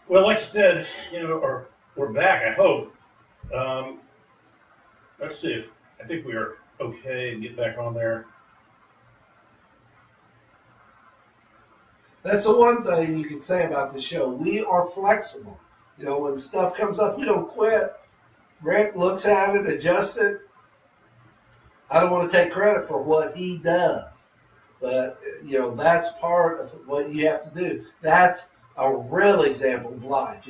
Well, like you said, or we're back. I hope. Um, let's see if I think we are okay and get back on there. That's the one thing you can say about the show. We are flexible. When stuff comes up, we don't quit. Rick looks at it, adjusts it. I don't want to take credit for what he does, but that's part of what you have to do. That's a real example of life.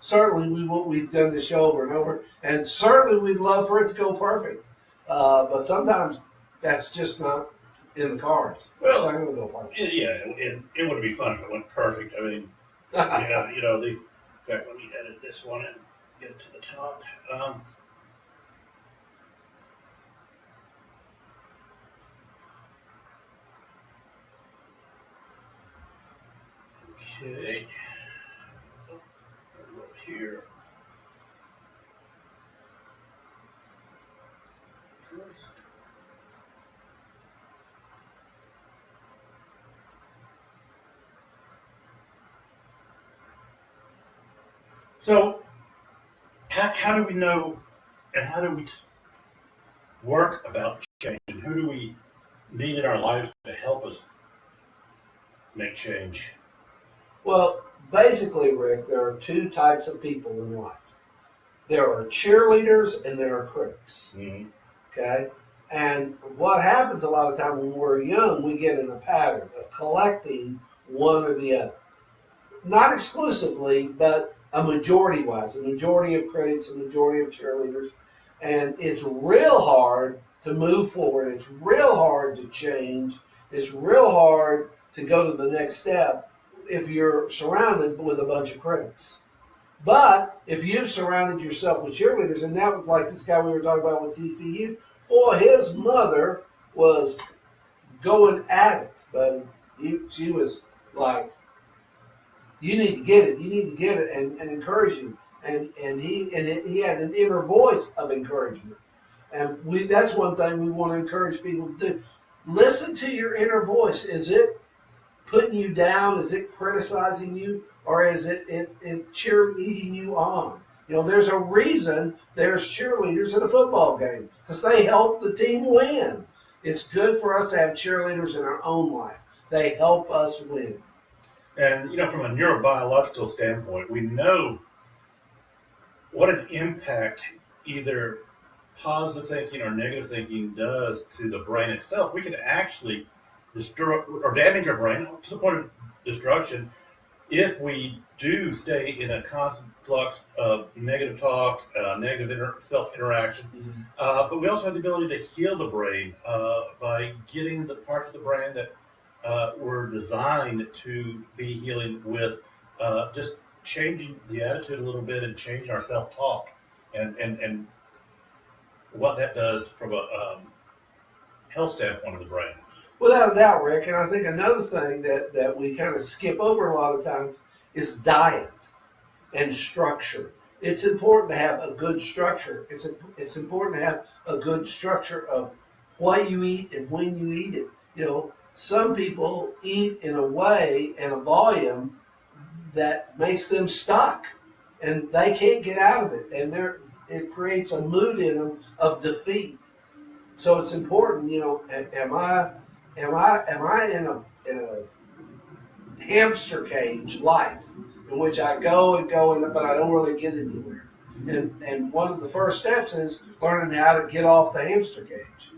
Certainly we've done the show over and over, and certainly we'd love for it to go perfect. But sometimes that's just not in the cards. It's not Well, going to go perfect. yeah, it would be fun if it went perfect. I mean, the. In fact, let me edit this one and get it to the top. Okay. Up here first. So, how do we know, and how do we work about change, and who do we need in our lives to help us make change? Well, basically, Rick, there are two types of people in life. There are cheerleaders and there are critics. Mm-hmm. Okay? And what happens a lot of time when we're young, we get in a pattern of collecting one or the other. Not exclusively, but a majority-wise. A majority of critics, a majority of cheerleaders. And it's real hard to move forward. It's real hard to change. It's real hard to go to the next step if you're surrounded with a bunch of critics. But if you've surrounded yourself with cheerleaders, and that was like this guy we were talking about with TCU, boy, his mother was going at it, but she was like, "You need to get it. You need to get it," and encourage you. And he had an inner voice of encouragement. And that's one thing we want to encourage people to do. Listen to your inner voice. Is it putting you down? Is it criticizing you? Or is it cheerleading you on? There's a reason there's cheerleaders at a football game because they help the team win. It's good for us to have cheerleaders in our own life. They help us win. And from a neurobiological standpoint, we know what an impact either positive thinking or negative thinking does to the brain itself. We can actually destroy or damage our brain to the point of destruction if we do stay in a constant flux of negative talk, negative self-interaction. Mm-hmm. But we also have the ability to heal the brain by getting the parts of the brain that were designed to be healing with just changing the attitude a little bit and changing our self-talk and what that does from a health standpoint of the brain. Without a doubt, Rick. And I think another thing that we kind of skip over a lot of times is diet and structure. It's important to have a good structure. It's important to have a good structure of what you eat and when you eat it. Some people eat in a way and a volume that makes them stuck, and they can't get out of it, and it creates a mood in them of defeat. So it's important. Am I in a hamster cage life in which I go and go, but I don't really get anywhere? And one of the first steps is learning how to get off the hamster cage.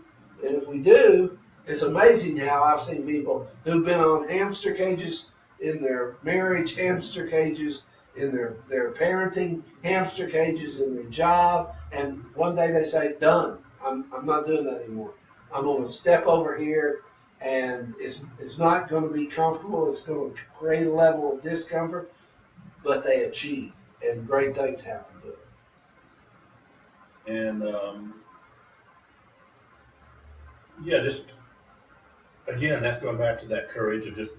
And if we do, it's amazing how I've seen people who've been on hamster cages in their marriage, hamster cages in their parenting, hamster cages in their job, and one day they say, "Done. I'm not doing that anymore. I'm going to step over here." And it's not going to be comfortable. It's going to create a level of discomfort, but they achieve, and great things happen to it. And just again, that's going back to that courage of just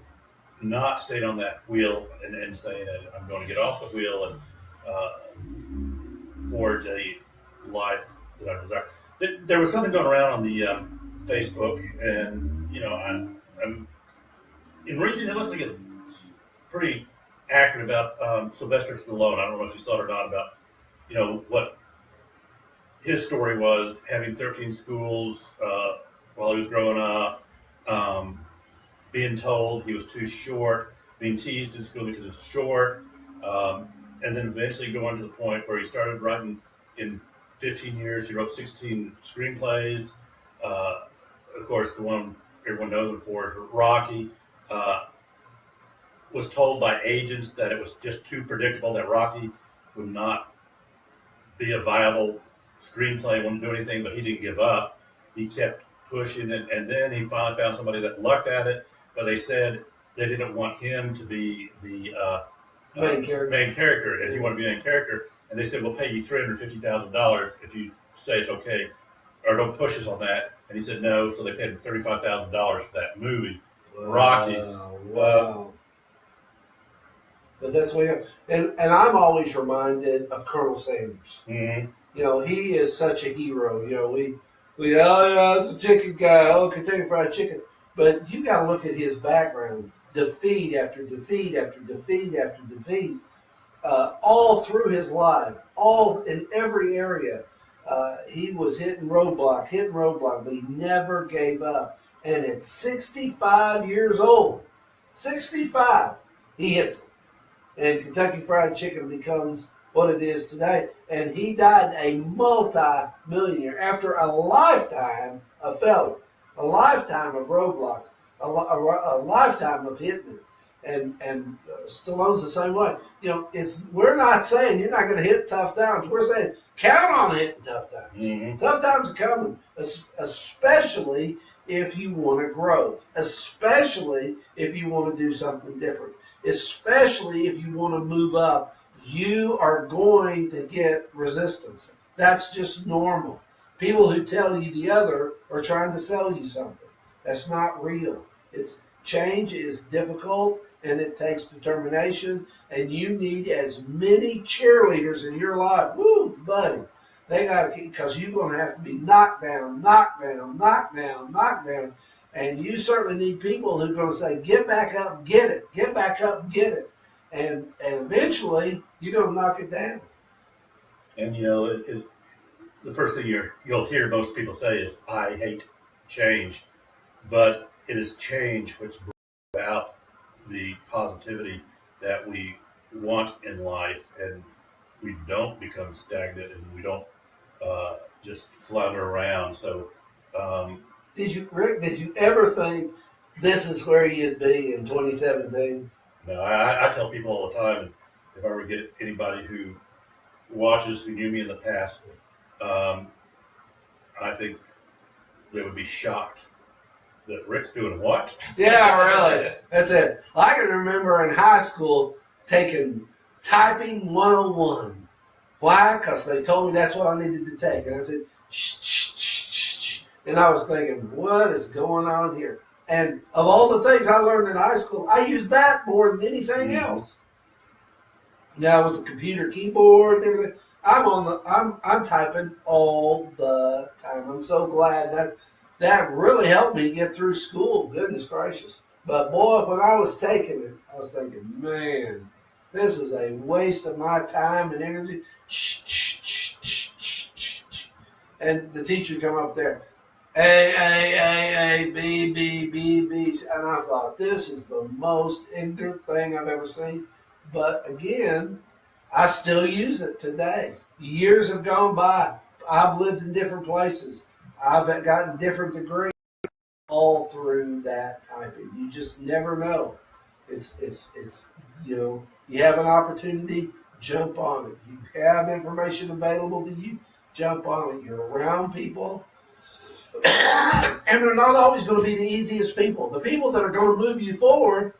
not staying on that wheel and saying that I'm going to get off the wheel and forge a life that I desire. There was something going around on the Facebook, and I'm in reading it looks like it's pretty accurate about Sylvester Stallone. I don't know if you saw it or not, about what his story was, having 13 schools while he was growing up, being told he was too short, being teased in school because he was short, and then eventually going to the point where he started writing. In 15 years, he wrote 16 screenplays. Of course, the one everyone knows him for is Rocky. Was told by agents that it was just too predictable, that Rocky would not be a viable screenplay, wouldn't do anything, but he didn't give up. He kept pushing it, and then he finally found somebody that lucked at it, but they said they didn't want him to be the main character, and he wanted to be the main character, and they said, we'll pay you $350,000 if you say it's okay, or don't push us on that, and he said no, so they paid him $35,000 for that movie, Rocky. Wow. But that's what, and I'm always reminded of Colonel Sanders. Mm-hmm. He is such a hero. We it's a chicken guy. Oh, Kentucky Fried Chicken. But you got to look at his background. Defeat after defeat after defeat after defeat, all through his life, all in every area. He was hitting roadblock, but he never gave up. And at 65 years old, 65, he hits it. And Kentucky Fried Chicken becomes what it is today. And he died a multi-millionaire after a lifetime of failure, a lifetime of roadblocks, a lifetime of hitting it. And Stallone's the same way. We're not saying you're not going to hit tough times. We're saying count on hitting tough times. Mm-hmm. Tough times are coming, especially if you want to grow, especially if you want to do something different. Especially if you want to move up, you are going to get resistance. That's just normal. People who tell you the other are trying to sell you something. That's not real. Change is difficult, and it takes determination, and you need as many cheerleaders in your life. Woo, buddy. They got to keep, because you're going to have to be knocked down. And you certainly need people who are going to say, get back up, get it. Get back up, get it. And eventually, you're going to knock it down. And, the first thing you'll hear most people say is, I hate change. But it is change which brings about the positivity that we want in life. And we don't become stagnant, and we don't just flounder around. So, Rick, did you ever think this is where you'd be in 2017? No, I tell people all the time, if I ever get anybody who watches, who knew me in the past, I think they would be shocked that Rick's doing what? Yeah, really. That's it. I can remember in high school taking typing 101. Why? Because they told me that's what I needed to take. And I said, shh. And I was thinking, what is going on here? And of all the things I learned in high school, I use that more than anything else. Now with the computer keyboard and everything, I'm typing all the time. I'm so glad that really helped me get through school. Goodness gracious. But boy, when I was taking it, I was thinking, man, this is a waste of my time and energy. And the teacher come up there, A, B, B, B, B. And I thought, this is the most ignorant thing I've ever seen. But again, I still use it today. Years have gone by. I've lived in different places. I've gotten different degrees all through that typing. You just never know. It's you have an opportunity, jump on it. You have information available to you, jump on it. You're around people. And they're not always going to be the easiest people. The people that are going to move you forward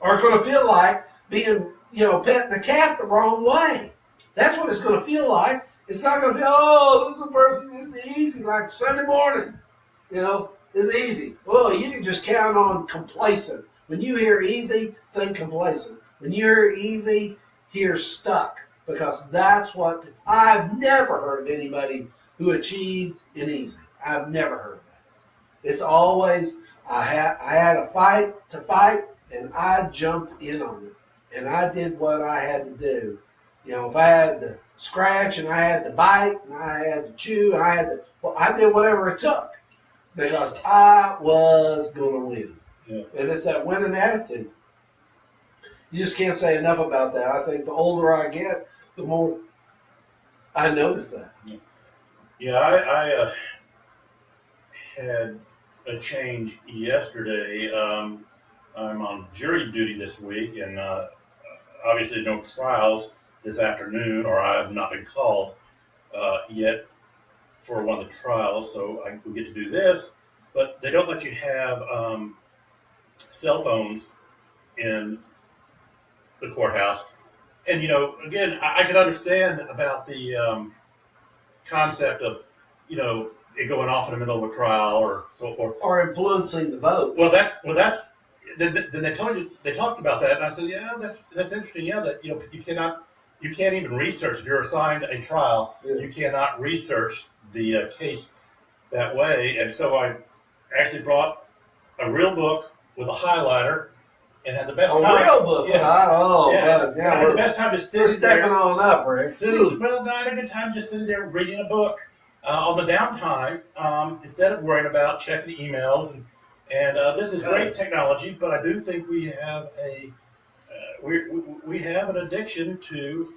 are going to feel like being, petting the cat the wrong way. That's what it's going to feel like. It's not going to be, this is a person who's easy, like Sunday morning. It's easy. Well, you can just count on complacent. When you hear easy, think complacent. When you hear easy, hear stuck. Because that's what, I've never heard of anybody who achieved an easy. I've never heard of that. It's always, I had a fight to fight, and I jumped in on it. and I did what I had to do. You know, if I had to scratch and I had to bite and I had to chew and well, I did whatever it took because I was going to win. Yeah. And it's that winning attitude. You just can't say enough about that. I think the older I get, the more I notice that. Yeah, I had a change yesterday. I'm on jury duty this week, and obviously no trials this afternoon, or I have not been called yet for one of the trials, so we get to do this. But they don't let you have cell phones in the courthouse. And, you know, again, I can understand about the concept of, you know, it going off in the middle of a trial or so forth. Or influencing the vote. Then they talked about that, and I said, yeah, that's interesting. Yeah, that, you know, you can't even research if you're assigned a trial. Yeah. You cannot research the case that way. And so I actually brought a real book with a highlighter and had the best time. A real book? Yeah. Oh, yeah. yeah. I had the best time just We're sitting there. stepping on up, Rick. Well, I had a good time just sitting there reading a book on the downtime instead of worrying about checking emails. And this is great technology, but I do think we have we have an addiction to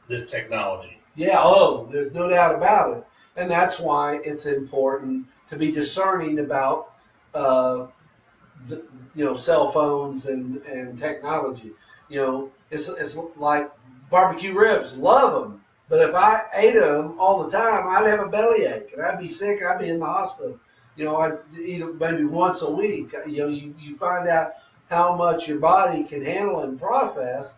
this technology. Yeah, oh, there's no doubt about it. And that's why it's important to be discerning about cell phones and technology. You know, it's like barbecue ribs, love them. But if I ate them all the time, I'd have a bellyache, and I'd be sick, and I'd be in the hospital. You know, I'd eat them maybe once a week. You know, you find out how much your body can handle and process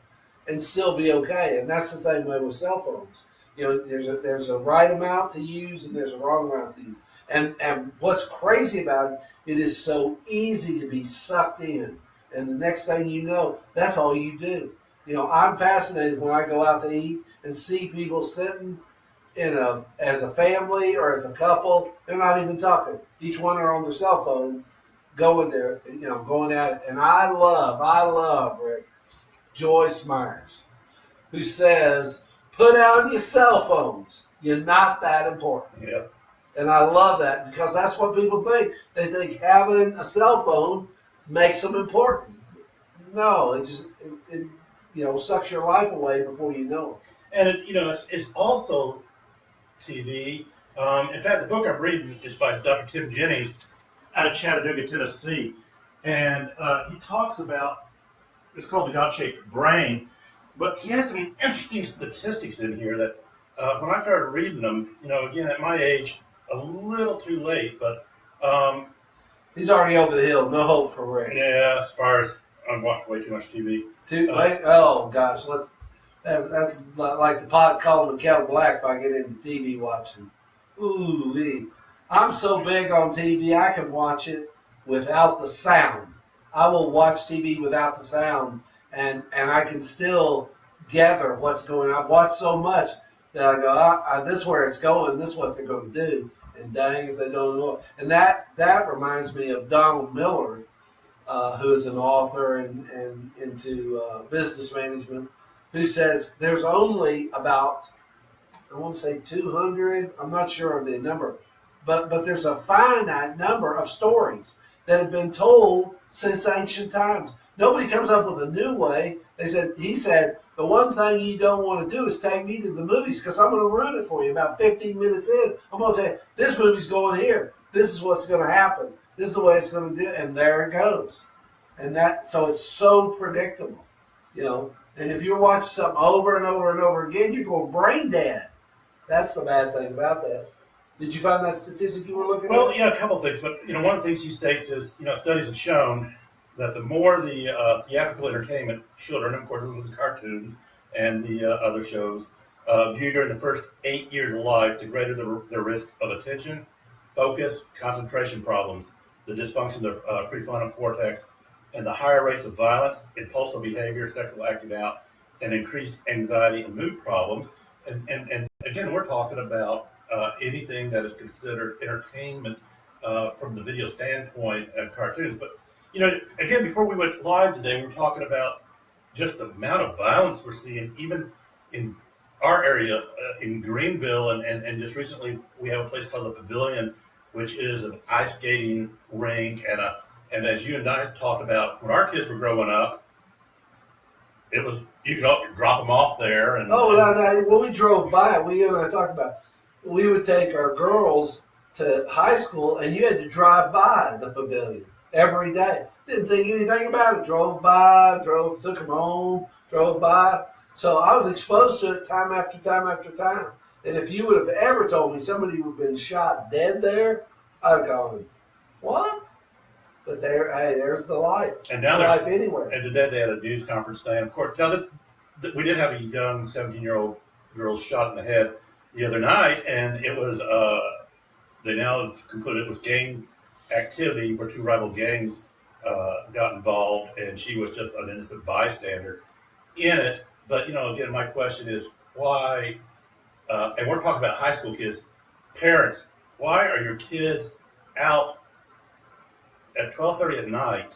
and still be okay. And that's the same way with cell phones. You know, there's a right amount to use and there's a wrong amount to use. And what's crazy about it, it is so easy to be sucked in. And the next thing you know, that's all you do. You know, I'm fascinated when I go out to eat and see people sitting as a family or as a couple, they're not even talking. Each one are on their cell phone, going at it. And I love, Rick, Joyce Myers, who says, put down your cell phones. You're not that important. Yeah. And I love that because that's what people think. They think having a cell phone makes them important. No, it just sucks your life away before you know it. And it's also TV. In fact, the book I'm reading is by Dr. Tim Jennings out of Chattanooga, Tennessee, and he talks about, it's called The God-Shaped Brain, but he has some interesting statistics in here that when I started reading them, again, at my age, a little too late, but he's already over the hill. No hope for Ray. Yeah, as far as I've watched way too much TV. Oh gosh, that's like the pot calling the kettle black if I get into TV watching. Ooh, I'm so big on TV I can watch it without the sound. I will watch TV without the sound, and I can still gather what's going on. I've watched so much that I go, this is where it's going. This is what they're going to do. And dang if they don't know. And that reminds me of Donald Miller, who is an author and into business management, who says there's only about, I want to say 200, I'm not sure of the number, but there's a finite number of stories that have been told since ancient times. Nobody comes up with a new way. He said, the one thing you don't want to do is take me to the movies because I'm going to ruin it for you. About 15 minutes in, I'm going to say, this movie's going here. This is what's going to happen. This is the way it's going to do. And there it goes. And so it's so predictable, And if you're watching something over and over and over again, you're going brain dead. That's the bad thing about that. Did you find that statistic you were looking at? Well, yeah, a couple of things. But, one of the things he states is, studies have shown that the more the theatrical entertainment children, of course, with the cartoons and the other shows, view during the first 8 years of life, the greater the risk of attention, focus, concentration problems, the dysfunction of the prefrontal cortex, and the higher rates of violence, impulsive behavior, sexual acting out, and increased anxiety and mood problems. And again, we're talking about anything that is considered entertainment from the video standpoint and cartoons. But, again, before we went live today, we were talking about just the amount of violence we're seeing, even in our area, in Greenville, and just recently we have a place called the Pavilion, which is an ice skating rink, and as you and I talked about, when our kids were growing up, it was, you could drop them off there. When we drove by, you and I talked about, we would take our girls to high school, and you had to drive by the Pavilion every day. Didn't think anything about it. Drove by, took them home, drove by. So I was exposed to it time after time after time. And if you would have ever told me somebody would have been shot dead there, I'd have gone, what? But there's the life. And now life anywhere. And today they had a news conference thing. Of course, now that we did have a young 17-year-old girl shot in the head the other night, and it was they now have concluded it was gang activity where two rival gangs got involved, and she was just an innocent bystander in it. But again, my question is why? And we're talking about high school kids, parents. Why are your kids out at 12:30 at night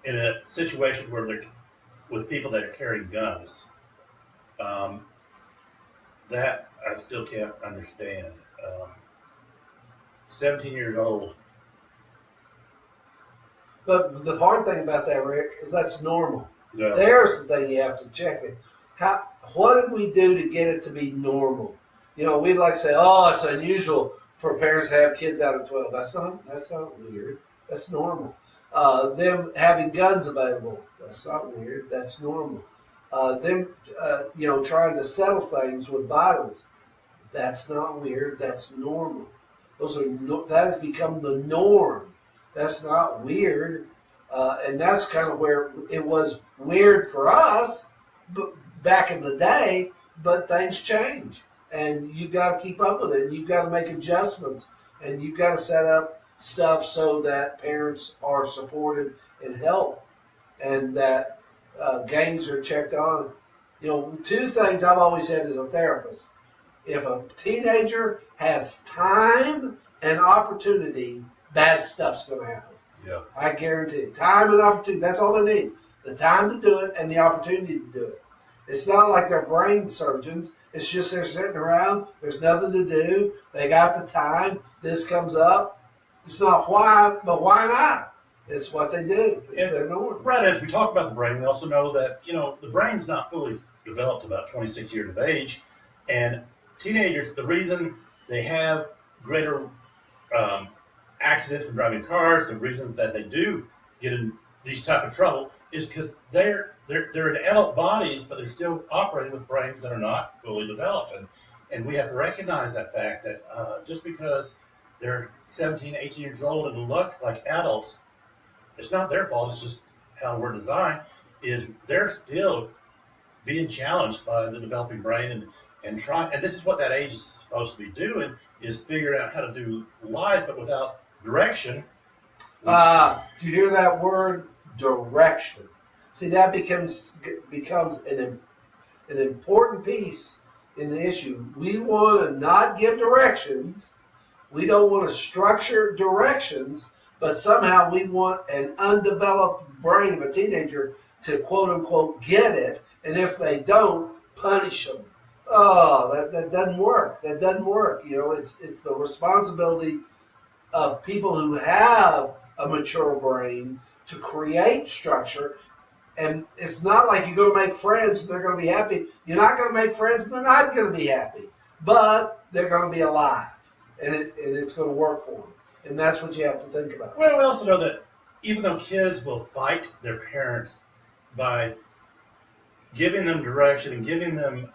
in a situation where they're with people that are carrying guns? That I still can't understand. 17 years old. But the hard thing about that, Rick, is that's normal. Yeah. There's the thing you have to check it. What did we do to get it to be normal? We'd like to say, oh, it's unusual for parents to have kids out at 12. That's not weird. That's normal. Them having guns available. That's not weird. That's normal. Them, trying to settle things with violence. That's not weird. That's normal. That has become the norm. That's not weird. And that's kind of where it was weird for us back in the day, but things change. And you've got to keep up with it. And you've got to make adjustments. And you've got to set up stuff so that parents are supported and helped. And that gangs are checked on. Two things I've always said as a therapist. If a teenager has time and opportunity, bad stuff's going to happen. Yeah. I guarantee it. Time and opportunity. That's all they need. The time to do it and the opportunity to do it. It's not like they're brain surgeons. It's just they're sitting around. There's nothing to do. They got the time. This comes up. It's not why, but why not? It's what they do. It's their norm. Right. As we talk about the brain, we also know that, the brain's not fully developed about 26 years of age. And teenagers, the reason they have greater accidents from driving cars, the reason that they do get in these type of trouble is because they're in adult bodies, but they're still operating with brains that are not fully developed. And we have to recognize that fact that just because they're 17, 18 years old and look like adults, it's not their fault. It's just how we're designed. Is they're still being challenged by the developing brain and trying. And this is what that age is supposed to be doing: is figuring out how to do life, but without direction. Do you hear that word, direction? See, that becomes an important piece in the issue. We want to not give directions. We don't want to structure directions, but somehow we want an undeveloped brain of a teenager to quote unquote get it. And if they don't, punish them. Oh, that doesn't work. That doesn't work. It's the responsibility of people who have a mature brain to create structure. And it's not like you're going to make friends and they're going to be happy. You're not going to make friends and they're not going to be happy. But they're going to be alive. And it's going to work for them. And that's what you have to think about. Well, we also know that even though kids will fight their parents by giving them direction and giving them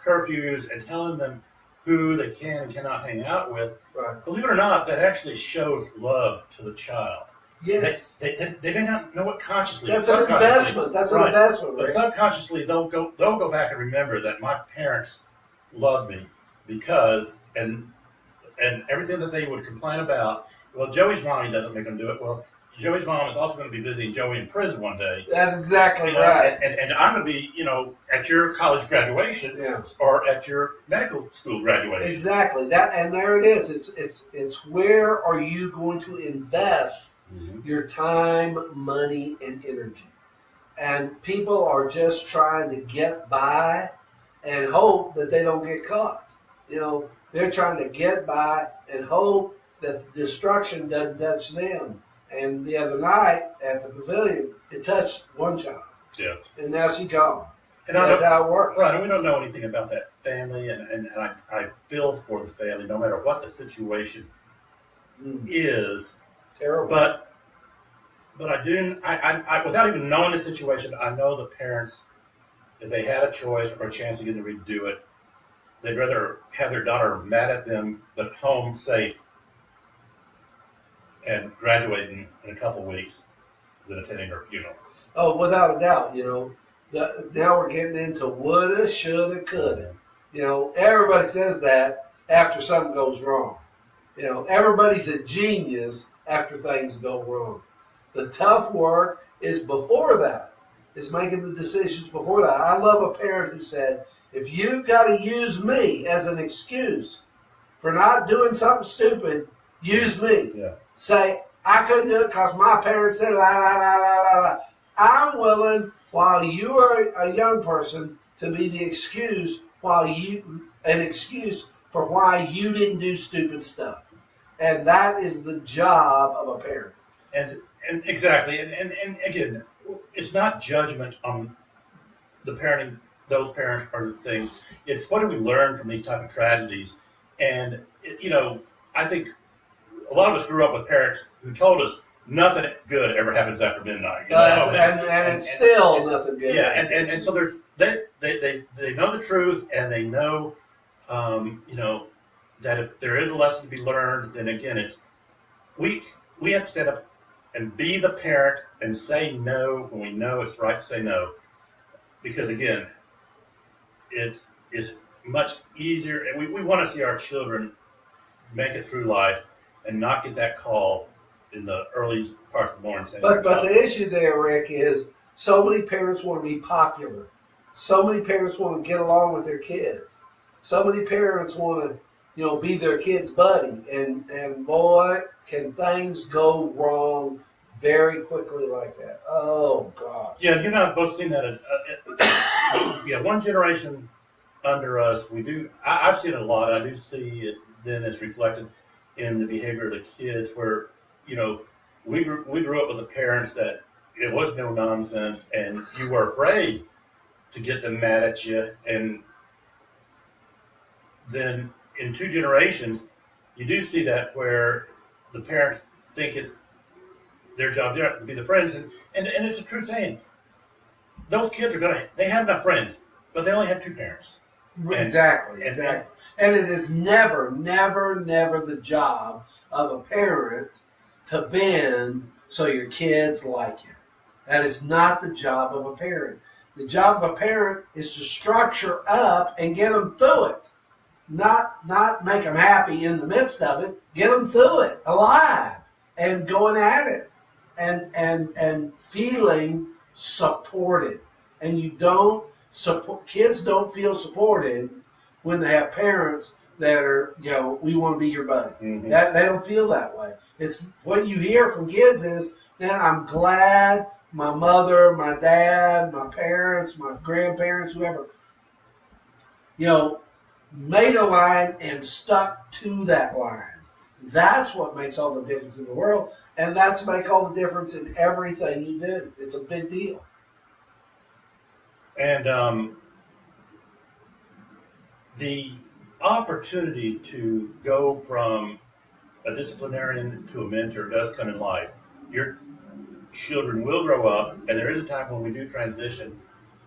curfews and telling them who they can and cannot hang out with, right. Believe it or not, that actually shows love to the child. Yes. They may not know it consciously. That's an investment. That's an investment, right? But subconsciously, they'll go back and remember that my parents loved me because and everything that they would complain about. Well, Joey's mommy doesn't make them do it. Well, Joey's mom is also going to be visiting Joey in prison one day. That's exactly right. And I'm going to be, at your college graduation or at your medical school graduation. Exactly. And there it is. It's where are you going to invest your time, money, and energy? and people are just trying to get by and hope that they don't get caught. They're trying to get by and hope that the destruction doesn't touch them. And the other night at the pavilion, it touched one child. Yeah. And now she's gone. And that's how it works. Right, and we don't know anything about that family, and I feel for the family, no matter what the situation is. Terrible. But I without even knowing the situation, I know the parents, if they had a choice or a chance to get to redo it, they'd rather have their daughter mad at them but home safe and graduating in a couple weeks than attending her funeral. Oh, without a doubt. Now we're getting into woulda, shoulda, coulda. Everybody says that after something goes wrong. Everybody's a genius after things go wrong. The tough work is before that. It's making the decisions before that. I love a parent who said, if you've got to use me as an excuse for not doing something stupid, use me. Yeah. Say, I couldn't do it because my parents said, la, la, la, la, la, la. I'm willing, while you are a young person, to be the excuse an excuse for why you didn't do stupid stuff. And that is the job of a parent. And exactly, and again, it's not judgment on the parenting, those parents or the things. It's what do we learn from these type of tragedies? And I think a lot of us grew up with parents who told us nothing good ever happens after midnight. And it's still nothing good. Yeah, and so there's they know the truth, and they know that if there is a lesson to be learned, then again it's we have to stand up and be the parent and say no when we know it's right to say no, because again it is much easier, and we want to see our children make it through life and not get that call in the early parts of the morning. But the issue there, Rick, is so many parents want to be popular. So many parents want to get along with their kids. So many parents want to, be their kid's buddy. And boy, can things go wrong very quickly like that. Oh, God. Yeah, you and I have both seen that. One generation under us, we do. I've seen it a lot. I do see it. Then it's reflected in the behavior of the kids, where we grew up with the parents that it was no nonsense, and you were afraid to get them mad at you. And then in two generations, you do see that where the parents think it's their job to be the friends, and it's a true saying. Those kids they have enough friends, but they only have two parents. Exactly. And it is never, never, never the job of a parent to bend so your kids like you. That is not the job of a parent. The job of a parent is to structure up and get them through it. Not make them happy in the midst of it. Get them through it, alive, and going at it, and feeling supported. And kids don't feel supported when they have parents that are, we want to be your buddy. Mm-hmm. They don't feel that way. It's what you hear from kids is, man, I'm glad my mother, my dad, my parents, my grandparents, whoever, made a line and stuck to that line. That's what makes all the difference in the world, and that's make all the difference in everything you do. It's a big deal. And the opportunity to go from a disciplinarian to a mentor does come in life. Your children will grow up, and there is a time when we do transition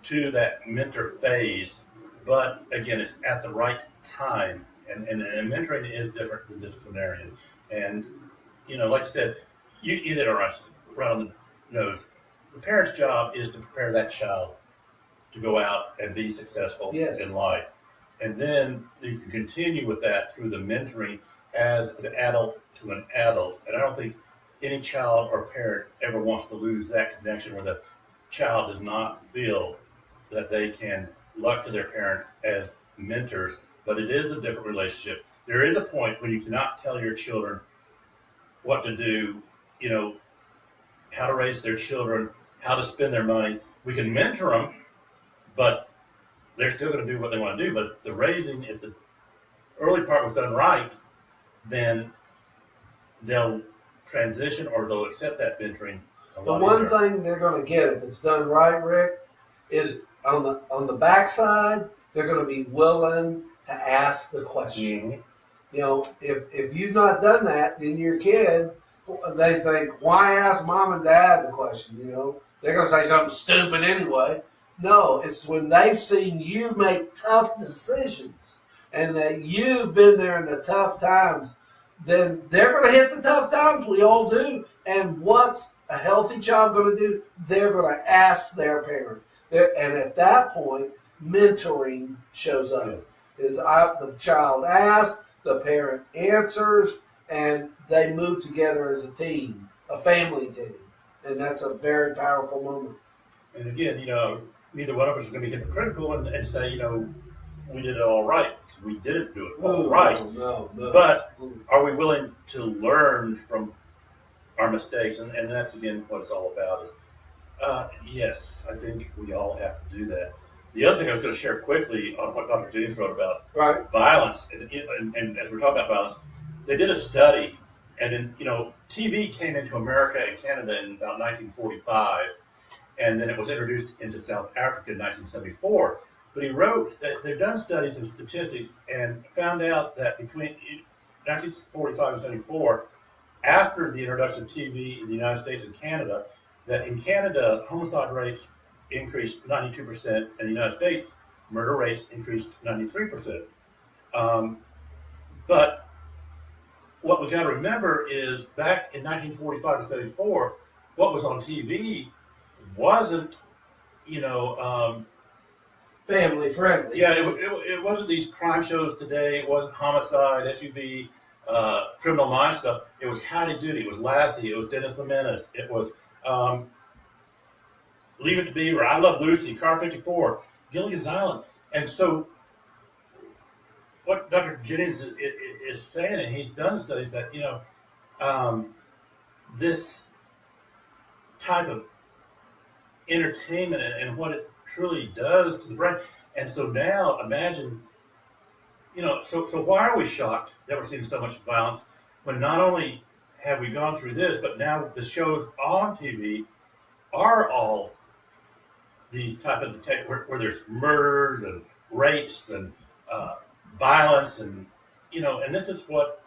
to that mentor phase, but again, it's at the right time, and mentoring is different than disciplinarian. And like I said, you hit it right on the nose. The parent's job is to prepare that child to go out and be successful in life. And then you can continue with that through the mentoring as an adult to an adult. And I don't think any child or parent ever wants to lose that connection where the child does not feel that they can look to their parents as mentors, but it is a different relationship. There is a point when you cannot tell your children what to do, how to raise their children, how to spend their money, we can mentor them, but they're still going to do what they want to do. But the raising, if the early part was done right, then they'll transition or they'll accept that mentoring. The one thing they're going to get if it's done right, Rick, is on the backside, they're going to be willing to ask the question. Mm-hmm. You know, if you've not done that, then your kid, they think, why ask mom and dad the question? You know, they're going to say something stupid anyway. No, it's when they've seen you make tough decisions and that you've been there in the tough times, then they're going to hit the tough times. We all do. And what's a healthy child going to do? They're going to ask their parent. And at that point, mentoring shows up. The child asks, the parent answers, and they move together as a team, a family team. And that's a very powerful moment. And again, you know, neither one of us is going to be hypocritical and say, you know, we did it all right. We didn't do it all right. No. But are we willing to learn from our mistakes? And that's, again, what it's all about. Is yes, I think we all have to do that. The other thing I was going to share quickly on what Dr. Jennings wrote about violence, and as we're talking about violence, they did a study, and TV came into America and Canada in about 1945, and then it was introduced into South Africa in 1974. But he wrote that they've done studies and statistics and found out that between 1945 and 74, after the introduction of TV in the United States and Canada, that in Canada, homicide rates increased 92%, and in the United States, murder rates increased 93%. But what we got to remember is back in 1945 to 74, what was on TV wasn't, family friendly. Yeah, it wasn't these crime shows today. It wasn't homicide, SUV, criminal mind stuff. It was Howdy Doody. It was Lassie. It was Dennis the Menace. It was Leave It to Beaver, I Love Lucy, Car 54, Gilligan's Island. And so what Dr. Jennings is saying, and he's done studies that, this type of entertainment and what it truly does to the brain. And so now imagine, so why are we shocked that we're seeing so much violence when not only have we gone through this, but now the shows on TV are all these type of where there's murders and rapes and violence and and this is what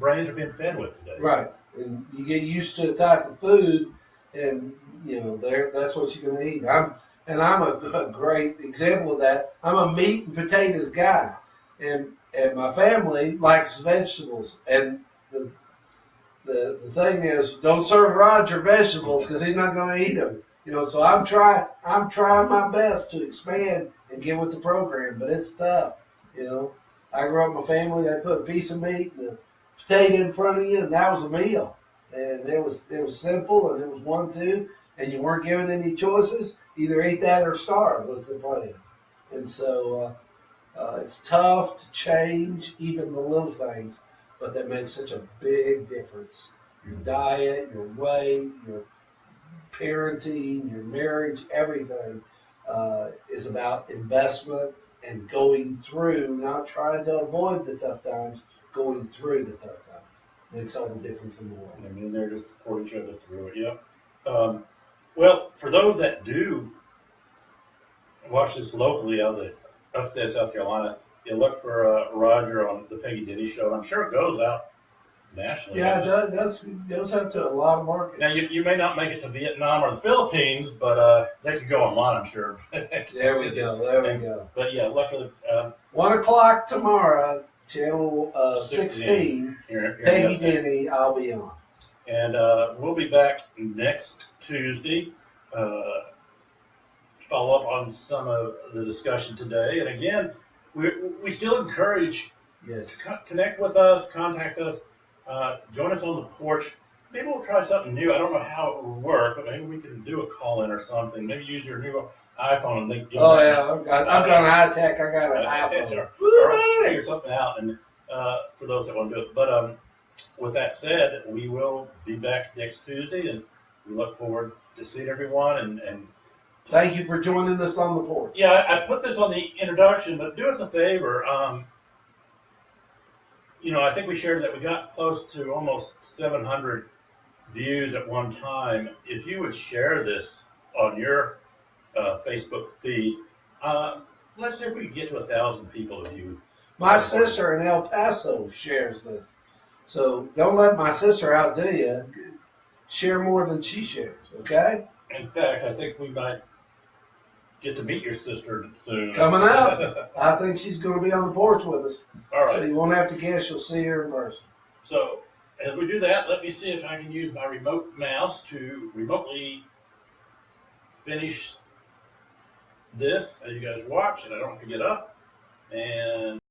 brains are being fed with today. Right, and you get used to the type of food, and that's what you're going to eat. I'm a great example of that. I'm a meat and potatoes guy, and my family likes vegetables, and the thing is, don't serve Roger vegetables because he's not going to eat them. So I'm trying my best to expand and get with the program, but it's tough. I grew up in my family. They put a piece of meat and a potato in front of you, and that was a meal. And it was simple, and it was 1-2, and you weren't given any choices. Either eat that or starve was the plan. And so it's tough to change even the little things, but that makes such a big difference. Your diet, your weight, your parenting, your marriage, everything is about investment and going through, not trying to avoid the tough times, going through the tough times. Makes all the difference in the world. I mean, they're just support each other through it. Yep. Well, for those that do watch this locally out of the upstate South Carolina, you look for Roger on the Peggy Denny Show, and I'm sure it goes out nationally. Yeah, it goes out to a lot of markets. Now, you may not make it to Vietnam or the Philippines, but they could go online, I'm sure. There we go. But yeah, look for the 1 o'clock tomorrow, channel 16. Peggy Denny, I'll be on. And we'll be back next Tuesday. Follow up on some of the discussion today. And again, we still encourage connect with us, contact us, join us on the porch. Maybe we'll try something new. I don't know how it will work, but maybe we can do a call-in or something. Maybe use your new iPhone and think. I've got high tech. I got an iPhone. Or figure something out, and for those that want to do it. But with that said, we will be back next Tuesday, and we look forward to seeing everyone. And Thank you for joining us on the porch. yeah, I put this on the introduction, but do us a favor. I think we shared that we got close to almost 700 views at one time. If you would share this on your Facebook feed, let's see if we can get to 1,000 people to view. My sister in El Paso shares this. So don't let my sister outdo you. Share more than she shares, okay? In fact, I think we might get to meet your sister soon. Coming up. I think she's going to be on the porch with us. All right. So you won't have to guess. You'll see her in person. So as we do that, let me see if I can use my remote mouse to remotely finish this as you guys watch, and I don't have to get up. And